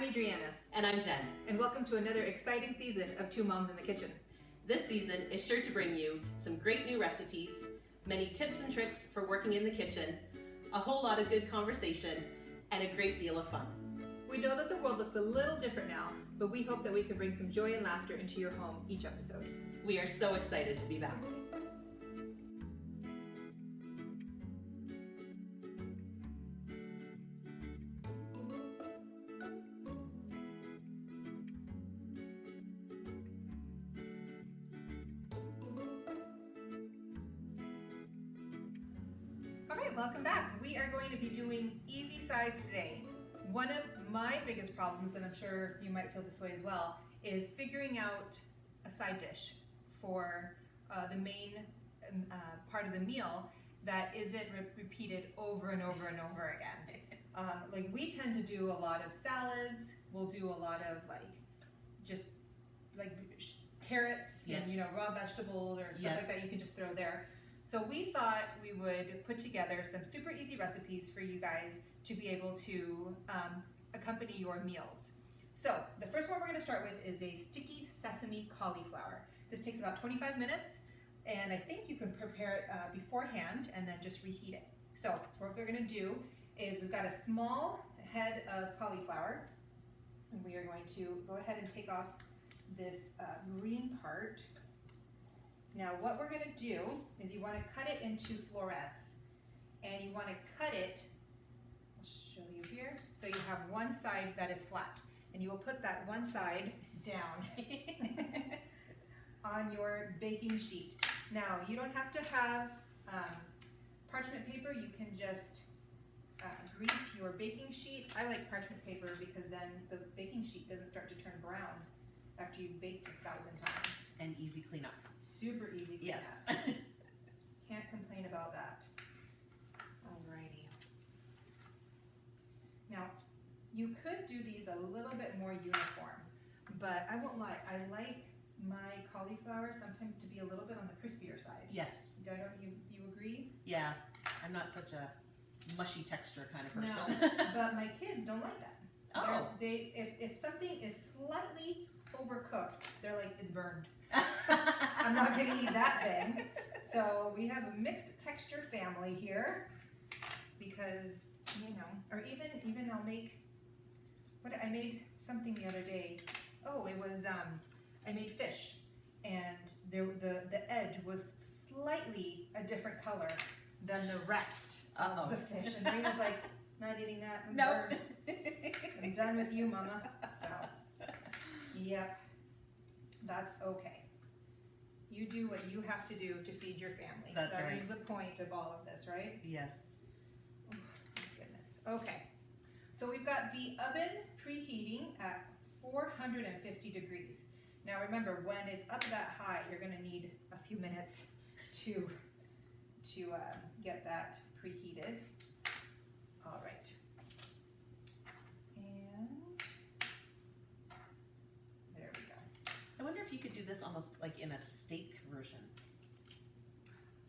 Adriana. And I'm Jen. And welcome to another exciting season of Two Moms in the Kitchen. This season is sure to bring you some great new recipes, many tips and tricks for working in the kitchen, a whole lot of good conversation, and a great deal of fun. We know that the world looks a little different now, but we hope that we can bring some joy and laughter into your home each episode. We are so excited to be back. Welcome back. We are going to be doing easy sides today. One of my biggest problems, and I'm sure you might feel this way as well, is figuring out a side dish for the main part of the meal that isn't repeated over and over and over again. Like we tend to do a lot of salads. We'll do a lot of just carrots, yes. And raw vegetables or stuff like that you can just throw there. So we thought we would put together some super easy recipes for you guys to be able to accompany your meals. So the first one we're going to start with is a sticky sesame cauliflower. This takes about 25 minutes, and I think you can prepare it beforehand and then just reheat it. So what we're going to do is we've got a small head of cauliflower, and we are going to go ahead and take off this green part. Now what we're going to do is you want to cut it into florets, and you want to cut it, I'll show you here, so you have one side that is flat, and you will put that one side down on your baking sheet. Now you don't have to have parchment paper, you can just grease your baking sheet. I like parchment paper because then the baking sheet doesn't start to turn brown after you've baked 1,000 times. And easy cleanup. Super easy cleanup. Yes. Can't complain about that. Alrighty. Now, you could do these a little bit more uniform, but I won't lie, I like my cauliflower sometimes to be a little bit on the crispier side. Yes. Don't you agree? Yeah, I'm not such a mushy texture kind of person. No, but my kids don't like that. Oh. If something is slightly overcooked, they're like, it's burned. I'm not going to eat that thing. So we have a mixed texture family here because, or even I'll make, I made something the other day. Oh, it was, I made fish, and the edge was slightly a different color than the rest of the fish. And Ray was like, not eating that. Nope. I'm done with you, Mama. So, yep, that's okay. You do what you have to do to feed your family. That's right. That is the point of all of this, right? Yes. Oh, my goodness. Okay. So we've got the oven preheating at 450 degrees. Now remember, when it's up that high, you're going to need a few minutes to get that preheated. All right. And there we go. I wonder if you could do this almost like in a steak version.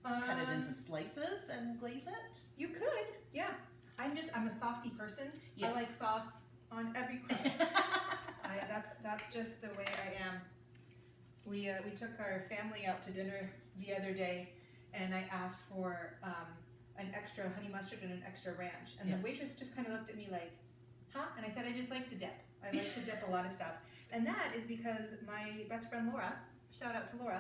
Cut it into slices and glaze it? You could, yeah. I'm a saucy person. Yes. I like sauce on every crust. That's just the way I am. We took our family out to dinner the other day, and I asked for an extra honey mustard and an extra ranch. And yes. The waitress just kind of looked at me like, huh? And I said, I just like to dip. I like to dip a lot of stuff. And that is because my best friend Laura, shout out to Laura,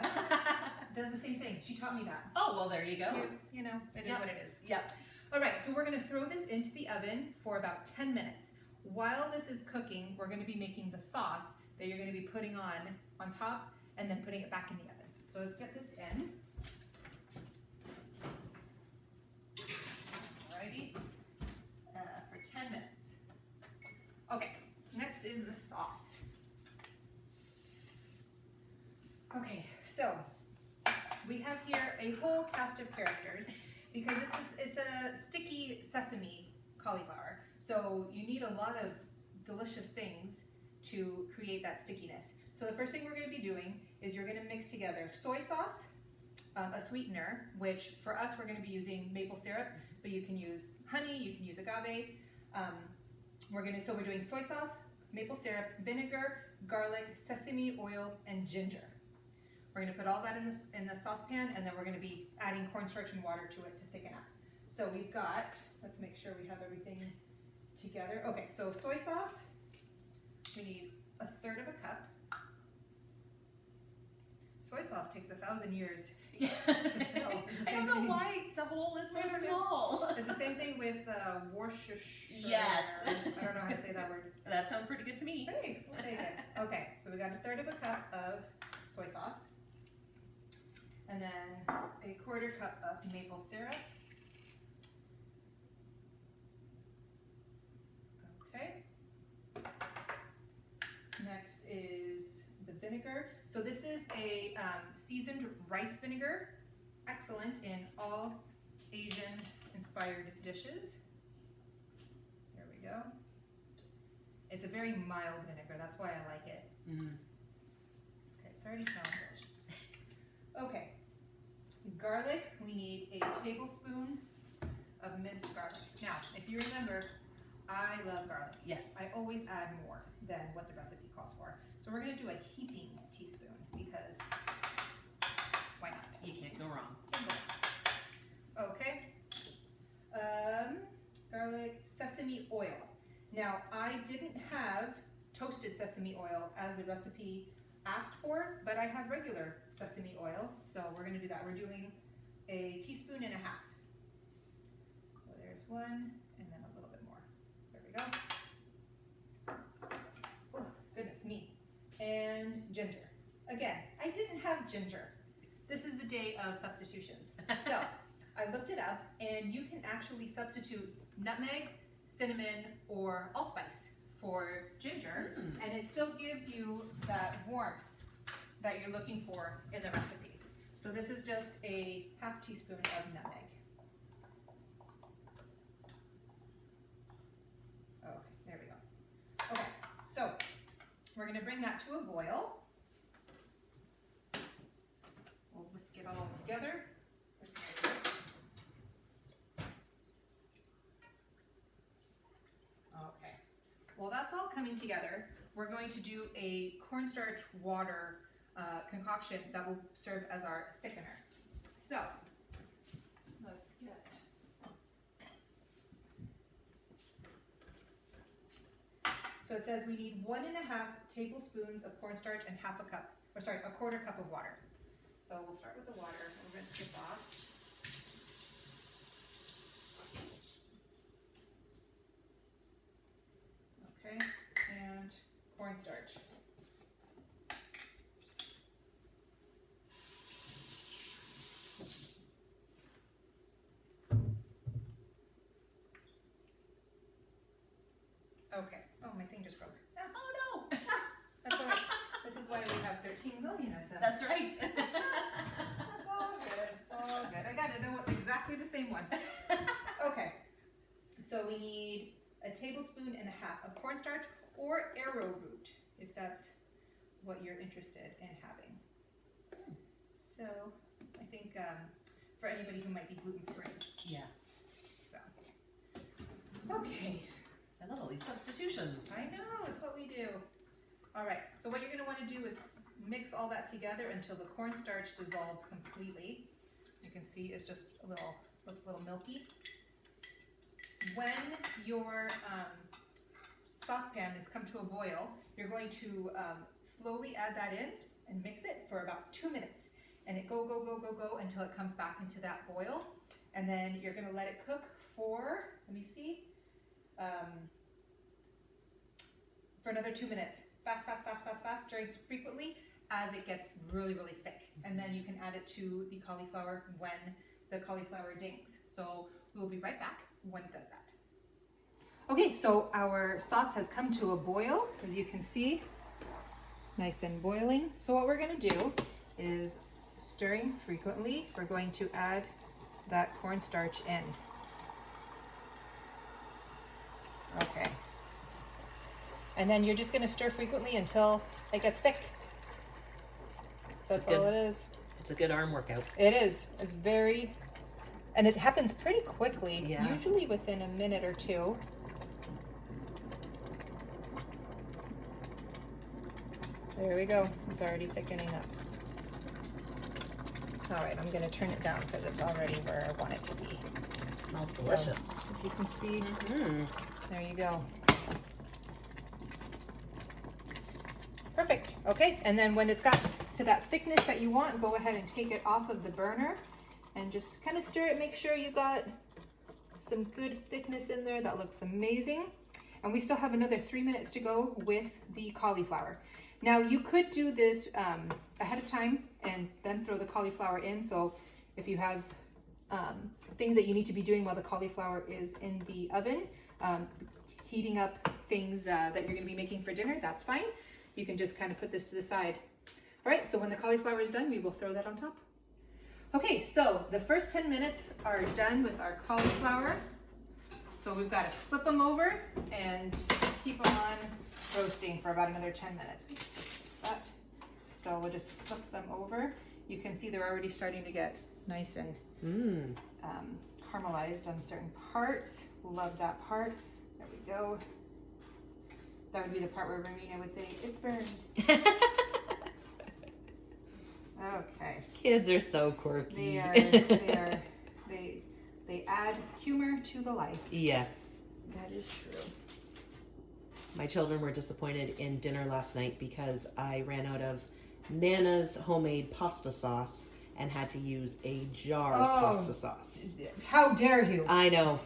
does the same thing. She taught me that. Oh, well, there you go. It is what it is. Yep. All right, so we're going to throw this into the oven for about 10 minutes. While this is cooking, we're going to be making the sauce that you're going to be putting on top and then putting it back in the oven. So let's get this in. Alrighty, for 10 minutes. Okay, next is the sauce. Okay, so we have here a whole cast of characters because it's a sticky sesame cauliflower. So you need a lot of delicious things to create that stickiness. So the first thing we're going to be doing is you're going to mix together soy sauce, a sweetener, which for us we're going to be using maple syrup, but you can use honey, you can use agave. We're doing soy sauce, maple syrup, vinegar, garlic, sesame oil, and ginger. We're going to put all that in the saucepan, and then we're going to be adding cornstarch and water to it to thicken up. So we've got, let's make sure we have everything together. Okay, so soy sauce, we need 1/3 of a cup. Soy sauce takes 1,000 years to fill. I don't know why the hole is so small. It's the same thing with Worcestershire. Yes. I don't know how to say that word. That sounds pretty good to me. Hey, we'll take it. Okay, so we got 1/3 of a cup of soy sauce. And then 1/4 cup of maple syrup. Okay. Next is the vinegar. So this is a seasoned rice vinegar, excellent in all Asian inspired dishes. There we go. It's a very mild vinegar, that's why I like it. Mm. Okay, it's already smelling delicious. Okay, garlic, we need a tablespoon of minced garlic. Now, if you remember, I love garlic. Yes. I always add more than what the recipe calls for. So we're gonna do a heaping teaspoon because why not? You can't go wrong. Okay. Garlic, sesame oil. Now, I didn't have toasted sesame oil as the recipe asked for, but I have regular sesame oil, so we're gonna do that. We're doing 1.5 teaspoons. So there's one, and then a little bit more. There we go. Oh, goodness me. And ginger. Again, I didn't have ginger. This is the day of substitutions. So I looked it up, and you can actually substitute nutmeg, cinnamon, or allspice for ginger, and it still gives you that warmth that you're looking for in the recipe. So this is just 1/2 teaspoon of nutmeg. Okay, there we go. Okay, so we're gonna bring that to a boil. We'll whisk it all together. Okay, well that's all coming together. We're going to do a cornstarch water concoction that will serve as our thickener. So, let's get So it says we need 1.5 tablespoons of cornstarch and 1/4 cup of water. So we'll start with the water. We'll rinse this off. Okay, and cornstarch. Okay. Oh, my thing just broke. Oh no! That's all right. This is why we have 13 million of them. That's right. That's all good. All good. I got to know exactly the same one. Okay. So we need 1.5 tablespoons of cornstarch or arrowroot, if that's what you're interested in having. So I think for anybody who might be gluten-free. Yeah. So. Okay. I love all these substitutions. I know, it's what we do. All right, so what you're gonna wanna do is mix all that together until the cornstarch dissolves completely. You can see it's just looks a little milky. When your saucepan has come to a boil, you're going to slowly add that in and mix it for about 2 minutes. And it go until it comes back into that boil. And then you're gonna let it cook for, let me see, for another 2 minutes. Fast, stirring frequently as it gets really thick. And then you can add it to the cauliflower when the cauliflower dings. So we will be right back when it does that. Okay, so our sauce has come to a boil, as you can see, nice and boiling. So what we're gonna do is stirring frequently. We're going to add that cornstarch in. Okay. And then you're just going to stir frequently until it gets thick. That's all it is. It's a good arm workout. It is. It's very, and it happens pretty quickly. Yeah. Usually within a minute or two. There we go. It's already thickening up. All right, I'm gonna turn it down because it's already where I want it to be. Smells delicious. So, if you can see, there you go. Perfect. Okay, and then when it's got to that thickness that you want, go ahead and take it off of the burner and just kind of stir it. Make sure you got some good thickness in there. That looks amazing. And we still have another 3 minutes to go with the cauliflower. Now you could do this ahead of time and then throw the cauliflower in. So if you have things that you need to be doing while the cauliflower is in the oven, heating up things that you're gonna be making for dinner, that's fine. You can just kind of put this to the side. All right, so when the cauliflower is done, we will throw that on top. Okay, so the first 10 minutes are done with our cauliflower. So we've got to flip them over and keep them on roasting for about another 10 minutes. Oops, that. So we'll just flip them over. You can see they're already starting to get nice and caramelized on certain parts. Love that part. There we go. That would be the part where Romina would say, "It's burned." Okay. Kids are so quirky. They add humor to the life. Yes. That is true. My children were disappointed in dinner last night because I ran out of Nana's homemade pasta sauce and had to use a jar of pasta sauce. How dare you? I know.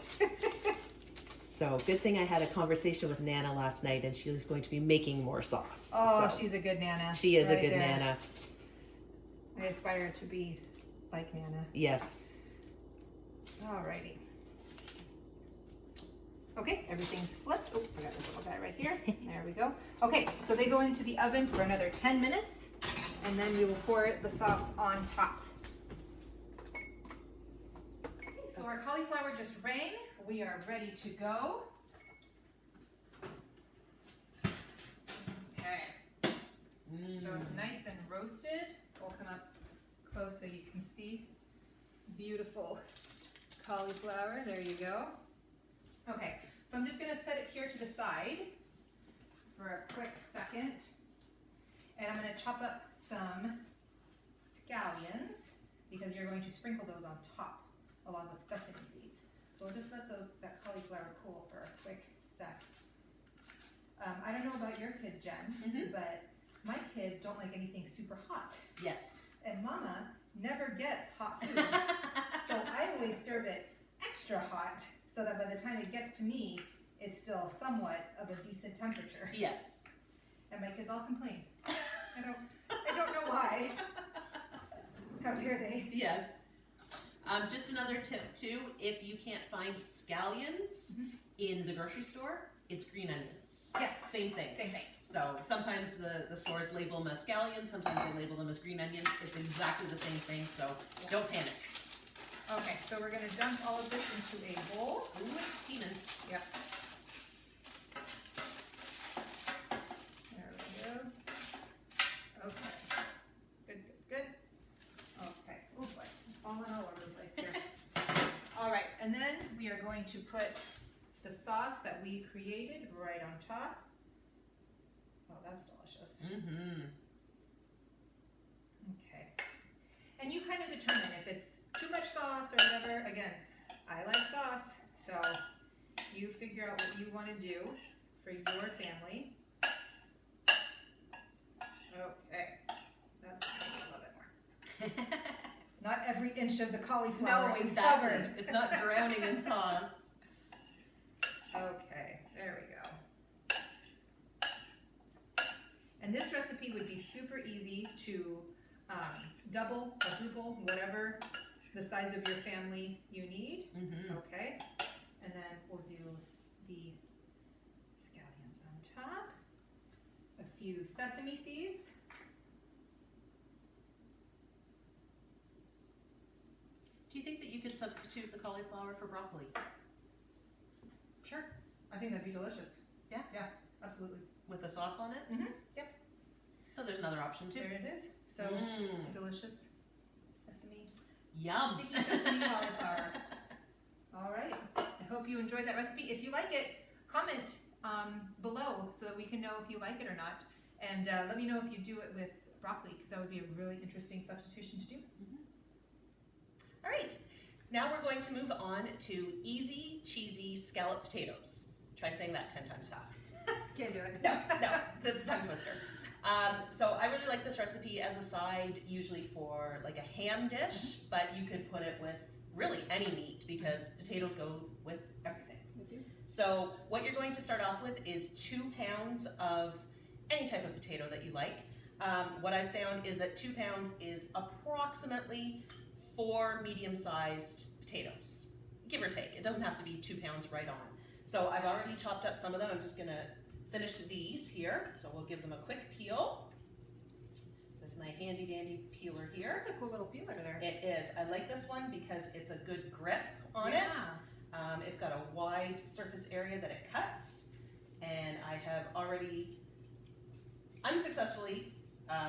So good thing I had a conversation with Nana last night and she was going to be making more sauce. Oh, so she's a good Nana. she is right a good there. Nana. I aspire to be like Nana. Yes. Alrighty. Okay, everything's flipped. Oh, I got this little guy right here. There we go. Okay, so they go into the oven for another 10 minutes, and then we will pour the sauce on top. Okay, so our cauliflower just rang. We are ready to go. Okay. So it's nice and roasted. We'll come up close so you can see. Beautiful cauliflower. There you go. Okay, so I'm just going to set it here to the side for a quick second. And I'm going to chop up some scallions because you're going to sprinkle those on top along with sesame seeds. So we'll just let that cauliflower cool for a quick sec. I don't know about your kids, Jen, but my kids don't like anything super hot. Yes. And Mama never gets hot food. So I always serve it extra hot so that by the time it gets to me, it's still somewhat of a decent temperature. Yes. And my kids all complain. I don't know why. How dare they? Yes. Just another tip too, if you can't find scallions in the grocery store, it's green onions. Yes. Same thing. Same thing. So sometimes the stores label them as scallions, sometimes they label them as green onions. It's exactly the same thing, so don't panic. Okay, so we're going to dump all of this into a bowl. Ooh, it's steaming. Yep. There we go. Okay. Good, good, good. Okay. Oh boy, falling all over the place here. All right, and then we are going to put the sauce that we created right on top. Oh, that's delicious. Okay. And you kind of determine if it's too much sauce or whatever. Again, I like sauce, so you figure out what you want to do for your family. Okay. That's a little bit more. Not every inch of the cauliflower is covered. It's not drowning in sauce. Okay, there we go. And this recipe would be super easy to double, quadruple, whatever the size of your family you need. Okay, and then we'll do the scallions on top, a few sesame seeds. Do you think that you could substitute the cauliflower for broccoli? Sure, I think that'd be delicious. Yeah? Yeah, absolutely. With the sauce on it? Yep. So there's another option too. There it is. So delicious sesame. Yum. Sticky sesame cauliflower. All right. I hope you enjoyed that recipe. If you like it, comment below so that we can know if you like it or not. And let me know if you do it with broccoli, because that would be a really interesting substitution to do. All right, now we're going to move on to easy, cheesy scallop potatoes. Try saying that 10 times fast. Can't do it. No, that's a tongue twister. So I really like this recipe as a side, usually for like a ham dish, but you could put it with really any meat because potatoes go with everything. So what you're going to start off with is 2 pounds of any type of potato that you like. What I've found is that 2 pounds is approximately 4 medium-sized potatoes, give or take. It doesn't have to be 2 pounds right on. So I've already chopped up some of them. I'm just gonna finish these here. So we'll give them a quick peel with my handy dandy peeler here. That's a cool little peeler there. It is. I like this one because it's a good grip on it. It's got a wide surface area that it cuts, and I have already unsuccessfully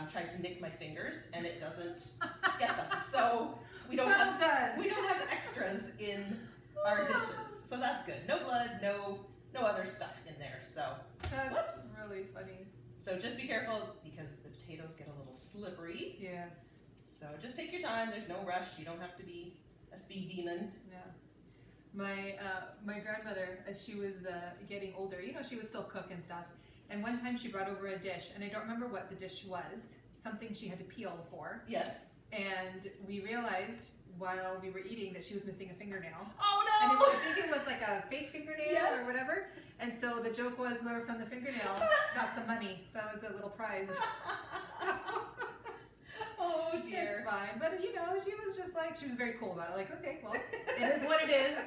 tried to nick my fingers, and it doesn't get them. So we don't have extras in our dishes, so that's good. No blood, no other stuff in there. So that's really funny. So just be careful because the potatoes get a little slippery. Yes. So just take your time. There's no rush. You don't have to be a speed demon. Yeah. My grandmother, as she was getting older, she would still cook and stuff. And one time she brought over a dish, and I don't remember what the dish was. Something she had to peel for. Yes. And we realized while we were eating that she was missing a fingernail. Oh no! And I think it was like a fake fingernail or whatever. And so the joke was whoever found the fingernail got some money. That was a little prize. Oh dear. It's fine. But she was just like, she was very cool about it. Like, okay, well, it is what it is.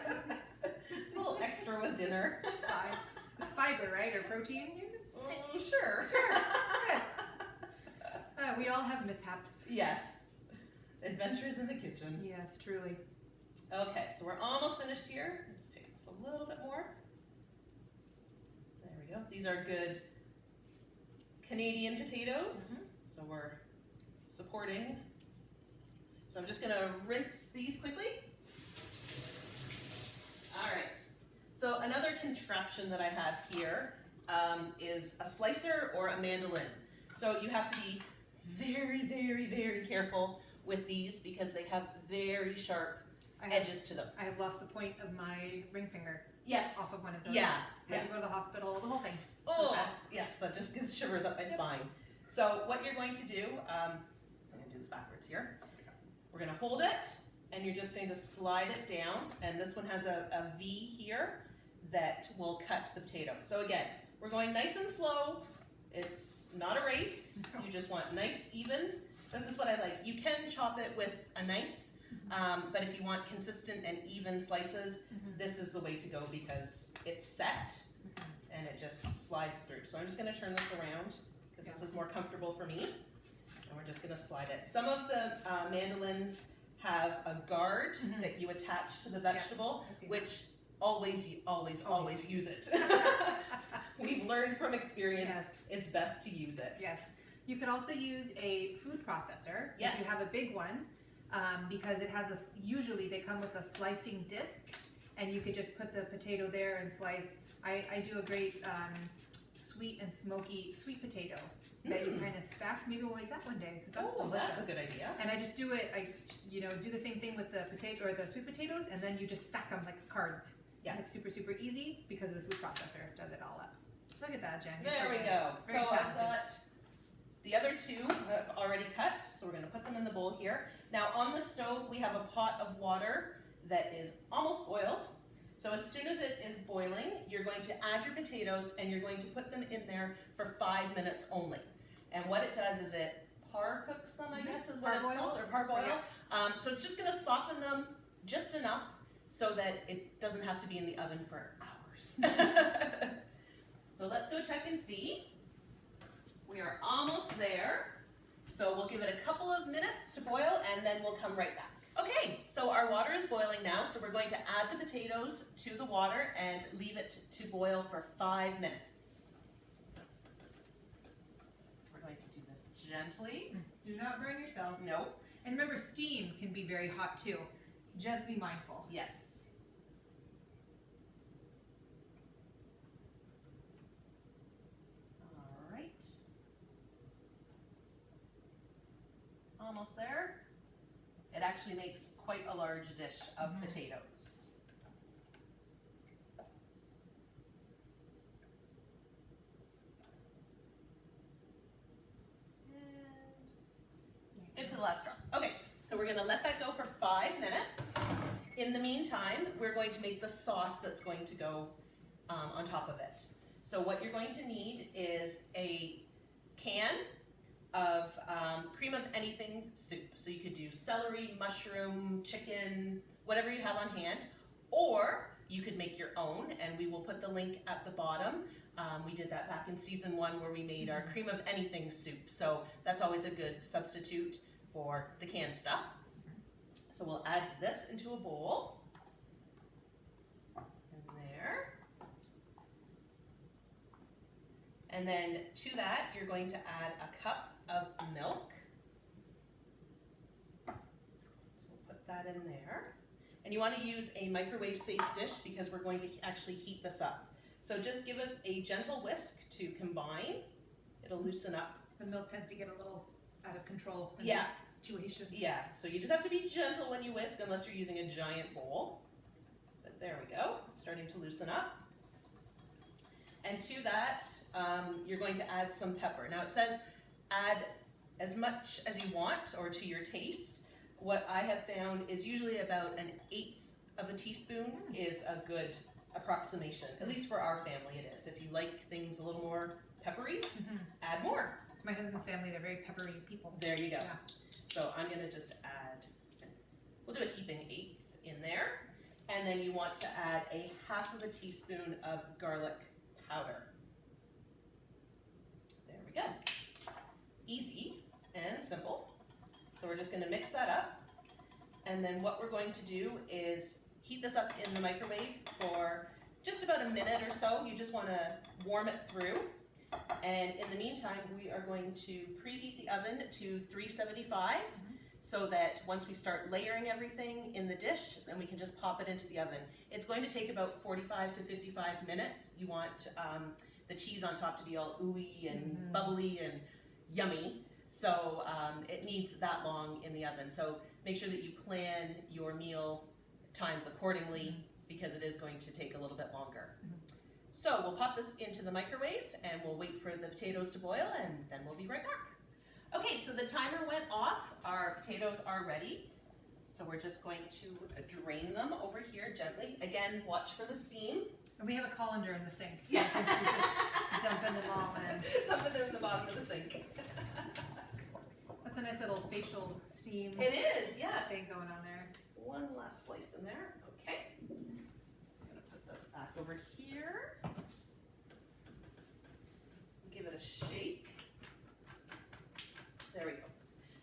A little extra with dinner. It's fine. It's fiber, right? Or protein? Oh, sure. Good. We all have mishaps. Yes. Adventures in the kitchen. Yes, truly. Okay, so we're almost finished here. Just take off a little bit more. There we go. These are good Canadian potatoes. So we're supporting. So I'm just gonna rinse these quickly. All right. So another contraption that I have here is a slicer or a mandolin. So you have to be very, very, very careful with these because they have very sharp edges to them. I have lost the point of my ring finger. Yes. Off of one of those. Yeah. Had to go to the hospital, the whole thing. Oh, yes, that just gives shivers up my spine. So what you're going to do, I'm going to do this backwards here. We're going to hold it, and you're just going to slide it down, and this one has a V here that will cut the potato. So again, we're going nice and slow. It's not a race. You just want nice, even. This is what I like. You can chop it with a knife, but if you want consistent and even slices, this is the way to go because it's set and it just slides through. So I'm just going to turn this around because this is more comfortable for me. And we're just going to slide it. Some of the mandolins have a guard that you attach to the vegetable, which always use it. We've learned from experience, it's best to use it. Yes. You could also use a food processor if you have a big one, because it has usually they come with a slicing disc, and you could just put the potato there and slice. I do a great sweet and smoky sweet potato that you kind of stack. Maybe we'll make that one day because that's delicious. That's a good idea. And I just do it. I do the same thing with the potato or the sweet potatoes, and then you just stack them like cards. Yeah, and it's super easy because of the food processor does it all up. Look at that, Jen. There we go. Very so talented. I've got the other two I've already cut, so we're going to put them in the bowl here. Now on the stove we have a pot of water that is almost boiled. So as soon as it is boiling, you're going to add your potatoes and you're going to put them in there for 5 minutes only. And what it does is it par cooks them, I guess is what it's called, or parboil. Yeah. So it's just going to soften them just enough so that it doesn't have to be in the oven for hours. So let's go check and see. We are almost there. So we'll give it a couple of minutes to boil and then we'll come right back. Okay, so our water is boiling now, so we're going to add the potatoes to the water and leave it to boil for 5 minutes. So we're going to do this gently. Do not burn yourself. Nope. And remember, steam can be very hot too. Just be mindful. Yes. All right. almost there. It actually makes quite a large dish of potatoes. And into the last drop. Okay, so we're gonna let that go for 5 minutes. In the meantime, we're going to make the sauce that's going to go on top of it. So what you're going to need is a can of cream of anything soup. So you could do celery, mushroom, chicken, whatever you have on hand, or you could make your own, and we will put the link at the bottom. We did that back in season 1 where we made our cream of anything soup. So that's always a good substitute for the canned stuff. So we'll add this into a bowl. And there. And then to that, you're going to add a cup of milk. So we'll put that in there. And you want to use a microwave safe dish because we're going to actually heat this up. So just give it a gentle whisk to combine. It'll loosen up. The milk tends to get a little out of control in Yeah. these situations. Yeah, so you just have to be gentle when you whisk unless you're using a giant bowl. But there we go, it's starting to loosen up. And to that, you're going to add some pepper. Now it says add as much as you want or to your taste. What I have found is usually about 1/8 of a teaspoon is a good approximation. At least for our family it is. If you like things a little more peppery, add more. My husband's family, they're very peppery people. There you go. Yeah. So I'm gonna just add, we'll do a heaping 1/8 in there. And then you want to add a 1/2 teaspoon of garlic powder. There we go. Easy and simple. So we're just gonna mix that up. And then what we're going to do is heat this up in the microwave for just about a minute or so. You just wanna warm it through. And in the meantime, we are going to preheat the oven to 375 so that once we start layering everything in the dish, then we can just pop it into the oven. It's going to take about 45 to 55 minutes. You want the cheese on top to be all ooey and bubbly and yummy. So it needs that long in the oven. So make sure that you plan your meal times accordingly because it is going to take a little bit longer. So we'll pop this into the microwave and we'll wait for the potatoes to boil and then we'll be right back. Okay, so the timer went off. Our potatoes are ready. So we're just going to drain them over here gently. Again, watch for the steam. And we have a colander in the sink. Yeah. So we just dumping them all in. Dump it in the bottom of the sink. That's a nice little facial steam It is, yes. thing going on there. One last slice in there. Okay. So I'm going to put this back over here. Give it a shake. There we go.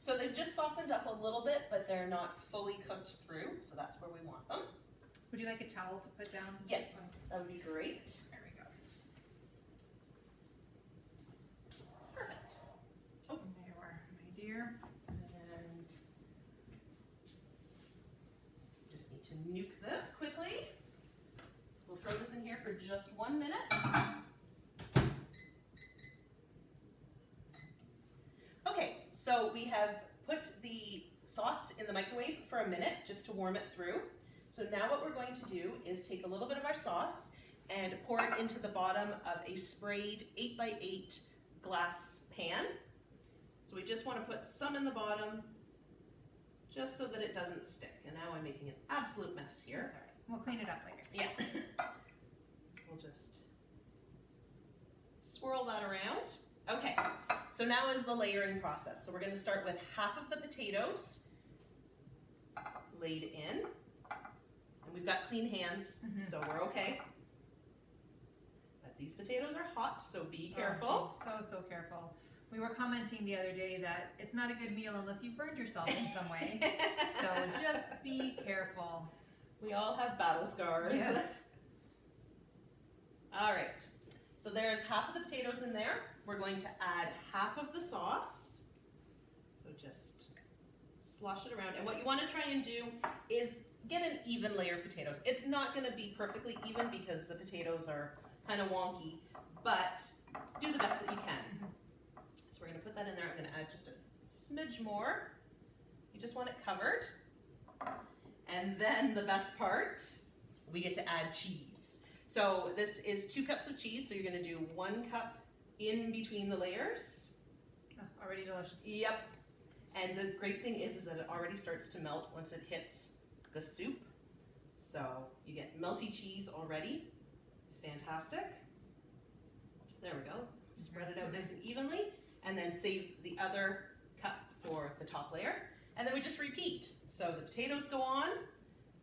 So they've just softened up a little bit, but they're not fully cooked through, so that's where we want them. Would you like a towel to put down? Yes, that would be great. There we go. Perfect. Oh, there you are, my dear. And just need to nuke this quickly. So we'll throw this in here for just 1 minute. Okay, so we have put the sauce in the microwave for a minute just to warm it through. So now what we're going to do is take a little bit of our sauce and pour it into the bottom of a sprayed 8x8 glass pan. So we just want to put some in the bottom just so that it doesn't stick. And now I'm making an absolute mess here. That's all right. We'll clean it up later. Yeah. We'll just swirl that around. Okay, so now is the layering process. So we're going to start with 1/2 of the potatoes laid in. And we've got clean hands, so we're okay. But these potatoes are hot, so be careful. Oh, so careful. We were commenting the other day that it's not a good meal unless you've burned yourself in some way. So just be careful. We all have battle scars. Yes. All right, so there's 1/2 of the potatoes in there. We're going to add 1/2 of the sauce. So just slosh it around. And what you want to try and do is get an even layer of potatoes. It's not going to be perfectly even because the potatoes are kind of wonky, but do the best that you can. So we're going to put that in there. I'm going to add just a smidge more. just want it covered. And then the best part, we get to add cheese. So this is 2 cups of cheese, so you're gonna do 1 cup in between the layers. Oh, already delicious. Yep. And the great thing is that it already starts to melt once it hits the soup. So you get melty cheese already. Fantastic. There we go. Spread it out nice and evenly, and then save the other cup for the top layer. And then we just repeat. So the potatoes go on.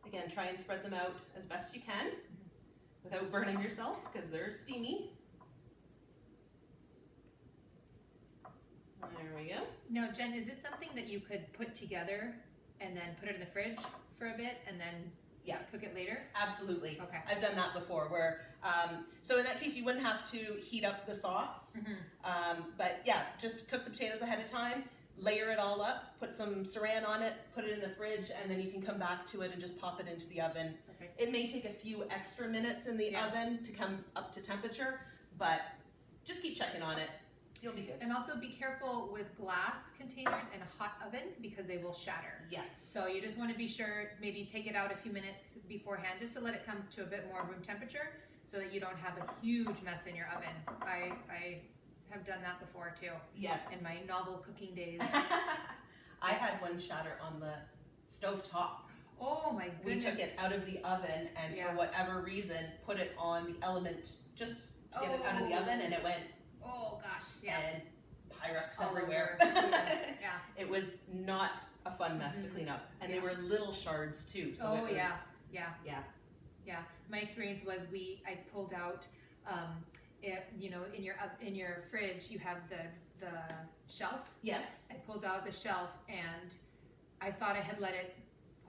Again, try and spread them out as best you can without burning yourself because they're steamy. There we go. Now, Jen, is this something that you could put together and then put it in the fridge for a bit and then cook it later? Absolutely. Okay. I've done that before where, so in that case you wouldn't have to heat up the sauce, but yeah, just cook the potatoes ahead of time, layer it all up, put some saran on it, put it in the fridge, and then you can come back to it and just pop it into the oven. Perfect. It may take a few extra minutes in the oven to come up to temperature, but just keep checking on it. You'll be good. And also be careful with glass containers in a hot oven because they will shatter. Yes. So you just want to be sure, maybe take it out a few minutes beforehand just to let it come to a bit more room temperature so that you don't have a huge mess in your oven. I have done that before too. Yes. In my novel cooking days. I had one shatter on the stove top. Oh my goodness. We took it out of the oven and for whatever reason put it on the element just to get it out of the oven, and it went, oh gosh, and Pyrex everywhere. Yes. Yeah. It was not a fun mess to clean up, and they were little shards too. So it was, yeah. My experience was I pulled out, in your fridge you have the shelf. Yes. I pulled out the shelf and I thought I had let it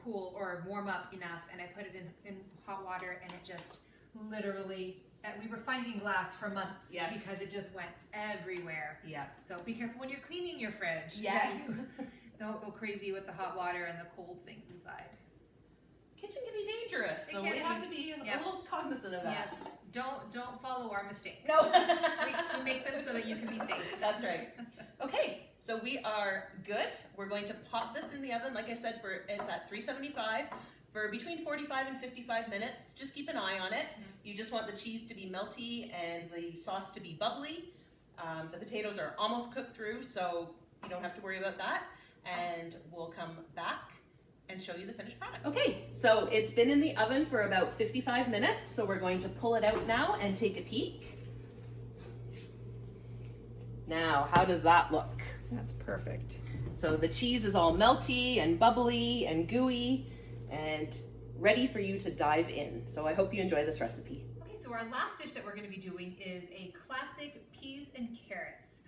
cool or warm up enough, and I put it in hot water, and it just literally. We were finding glass for months because it just went everywhere. Yeah. So be careful when you're cleaning your fridge. Yes. Don't go crazy with the hot water and the cold things inside. Kitchen can be dangerous, so we have to be a little cognizant of that. Yes. Don't follow our mistakes. No. we make them so that you can be safe. That's right. Okay, so we are good. We're going to pop this in the oven, like I said, it's at 375. For between 45 and 55 minutes. Just keep an eye on it. You just want the cheese to be melty and the sauce to be bubbly. The potatoes are almost cooked through, so you don't have to worry about that. And we'll come back and show you the finished product. Okay, so it's been in the oven for about 55 minutes, so we're going to pull it out now and take a peek. Now, how does that look? That's perfect. So the cheese is all melty and bubbly and gooey and ready for you to dive in. So I hope you enjoy this recipe. Okay, so our last dish that we're going to be doing is a classic peas and carrots.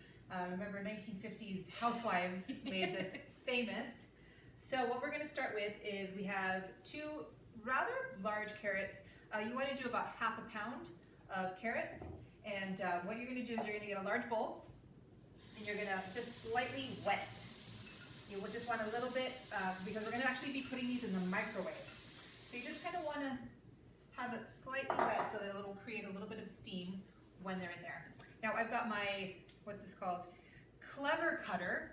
Remember 1950s housewives made this famous. So what we're going to start with is we have 2 rather large carrots. You want to do about half a pound of carrots. And what you're going to do is you're going to get a large bowl and you're going to just slightly wet it. You will just want a little bit, because we're going to actually be putting these in the microwave. So you just kind of want to have it slightly wet so that it will create a little bit of steam when they're in there. Now I've got my, what's this called? Clever cutter,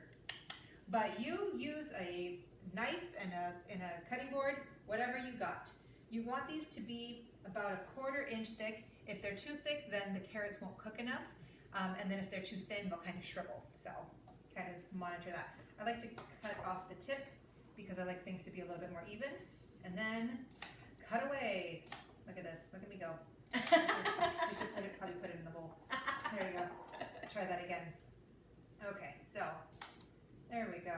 but you use a knife and a cutting board, whatever you got. You want these to be about a 1/4 inch thick. If they're too thick, then the carrots won't cook enough. And then if they're too thin, they'll kind of shrivel. So kind of monitor that. I like to cut off the tip because I like things to be a little bit more even. And then cut away. Look at this. Look at me go. We should probably put it in the bowl. There you go. Try that again. Okay, so there we go.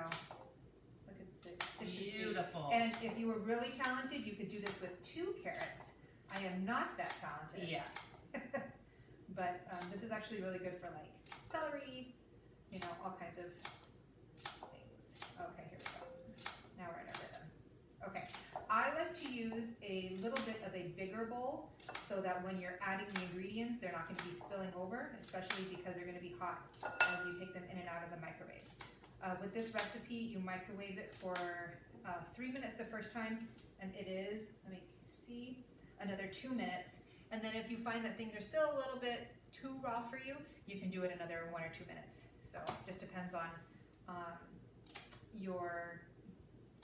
Look at the efficiency. Beautiful. And if you were really talented, you could do this with 2 carrots. I am not that talented. Yeah. But this is actually really good for like celery, all kinds of things. Okay, here we go. Now we're in our rhythm. Okay, I like to use a little bit of a bigger bowl so that when you're adding the ingredients, they're not going to be spilling over, especially because they're going to be hot as you take them in and out of the microwave. With this recipe, you microwave it for 3 minutes the first time, and it is, let me see, another 2 minutes. And then if you find that things are still a little bit too raw for you, you can do it another 1 or 2 minutes. So it just depends on your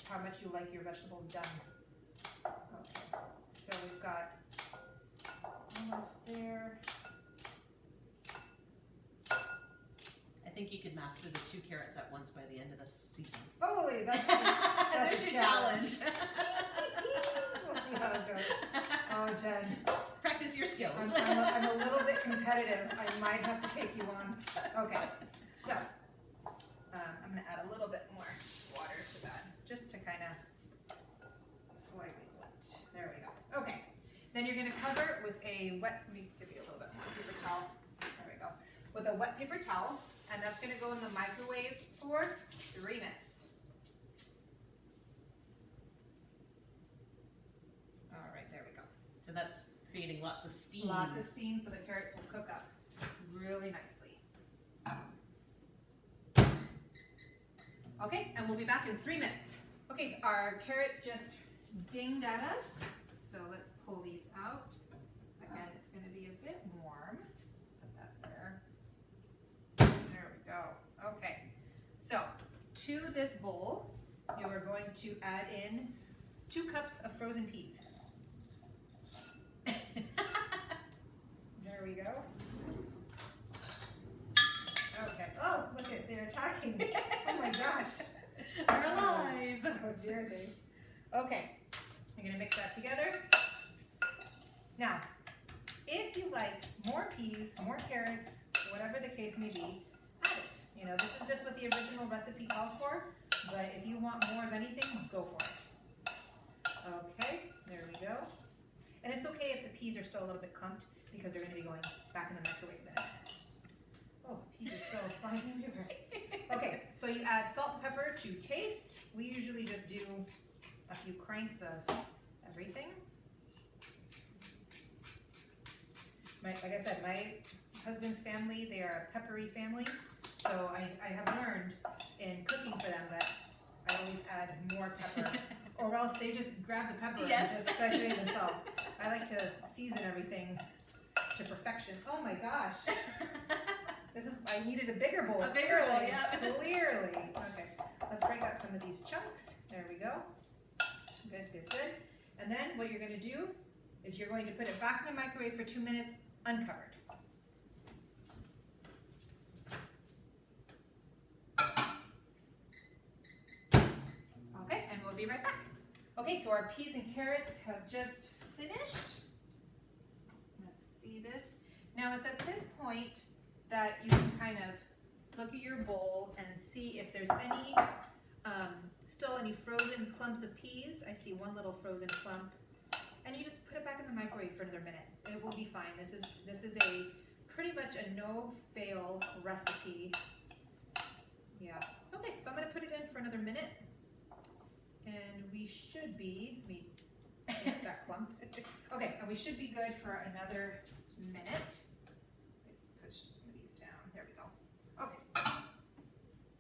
how much you like your vegetables done. Okay, so we've got almost there. I think you could master the 2 carrots at once by the end of the season. Oh, wait, that's There's a your challenge. We'll see how it goes. Oh, Jen. Practice your skills. I'm a little bit competitive. I might have to take you on. Okay, so I'm going to add a little bit more water to that, just to kind of slightly wet. There we go. Okay, then you're going to cover it with a wet, let me give you a little bit more paper towel. There we go. With a wet paper towel, and that's going to go in the microwave for 3 minutes. All right, there we go. So that's creating lots of steam. Lots of steam, so the carrots will cook up really nicely. Okay, and we'll be back in 3 minutes. Okay, our carrots just dinged at us, so let's pull these out. Again, it's going to be a bit warm. Put that there. There we go. Okay, so to this bowl, you are going to add in 2 cups of frozen peas. There we go. Okay. Oh, look at, they're attacking. Oh my gosh. We're alive. Oh, dear they. Okay. You're going to mix that together. Now, if you like more peas, more carrots, whatever the case may be, add it. You know, this is just what the original recipe calls for, but if you want more of anything, go for it. Okay, there we go. And it's okay if the peas are still a little bit clumped, because they're going to be going back in the microwave in a minute. Oh, peas are still flying everywhere. Okay, so you add salt and pepper to taste. We usually just do a few cranks of everything. Like I said, my husband's family, they are a peppery family. So I have learned in cooking for them that I always add more pepper, or else they just grab the pepper Yes. and just start doing it themselves. I like to season everything to perfection. Oh my gosh. I needed a bigger bowl. A bigger bowl, clearly. yeah. Clearly. Okay, let's break up some of these chunks. There we go. Good, good, good. And then what you're going to do is you're going to put it back in the microwave for 2 minutes uncovered. Okay, and we'll be right back. Okay, so our peas and carrots have just finished. Let's see this. Now it's at this point that you can kind of look at your bowl and see if there's any, still any frozen clumps of peas. I see one little frozen clump. And you just put it back in the microwave for another minute. It will be fine. This is a pretty much a no-fail recipe. Yeah. Okay, so I'm gonna put it in for another minute. And we should be, let me get that clump. Okay, and we should be good for another minute. Push some of these down. There we go.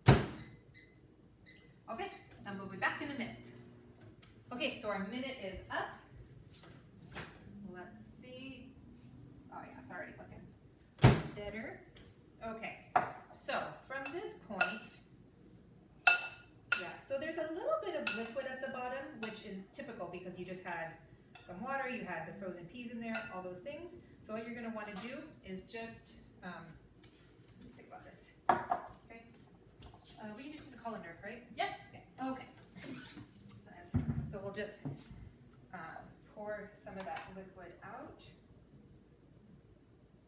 Okay. Okay, and we'll be back in a minute. Okay, so our minute is up. Let's see. Oh yeah, it's already looking better. Okay, so from this point, yeah, so there's a little bit of liquid at the bottom, which is typical because you just had some water, you had the frozen peas in there, all those things. So what you're going to want to do is just, think about this. Okay, we can just use a colander, right? Yep. Yeah. Okay. So we'll just pour some of that liquid out.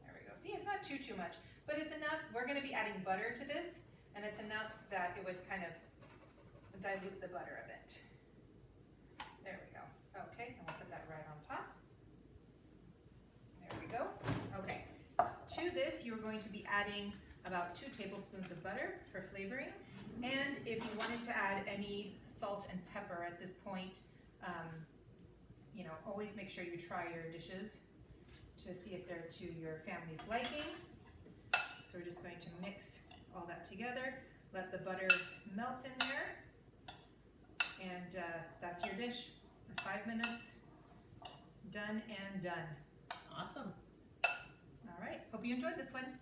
There we go. See, it's not too much, but it's enough. We're going to be adding butter to this, and it's enough that it would kind of dilute the butter a bit. There we go. Okay, and we'll put that right on top. There we go. Okay. To this, you're going to be adding about 2 tablespoons of butter for flavoring. And if you wanted to add any salt and pepper at this point, you know, always make sure you try your dishes to see if they're to your family's liking. So we're just going to mix all that together, let the butter melt in there, and that's your dish. 5 minutes, done and done. Awesome. All right, hope you enjoyed this one.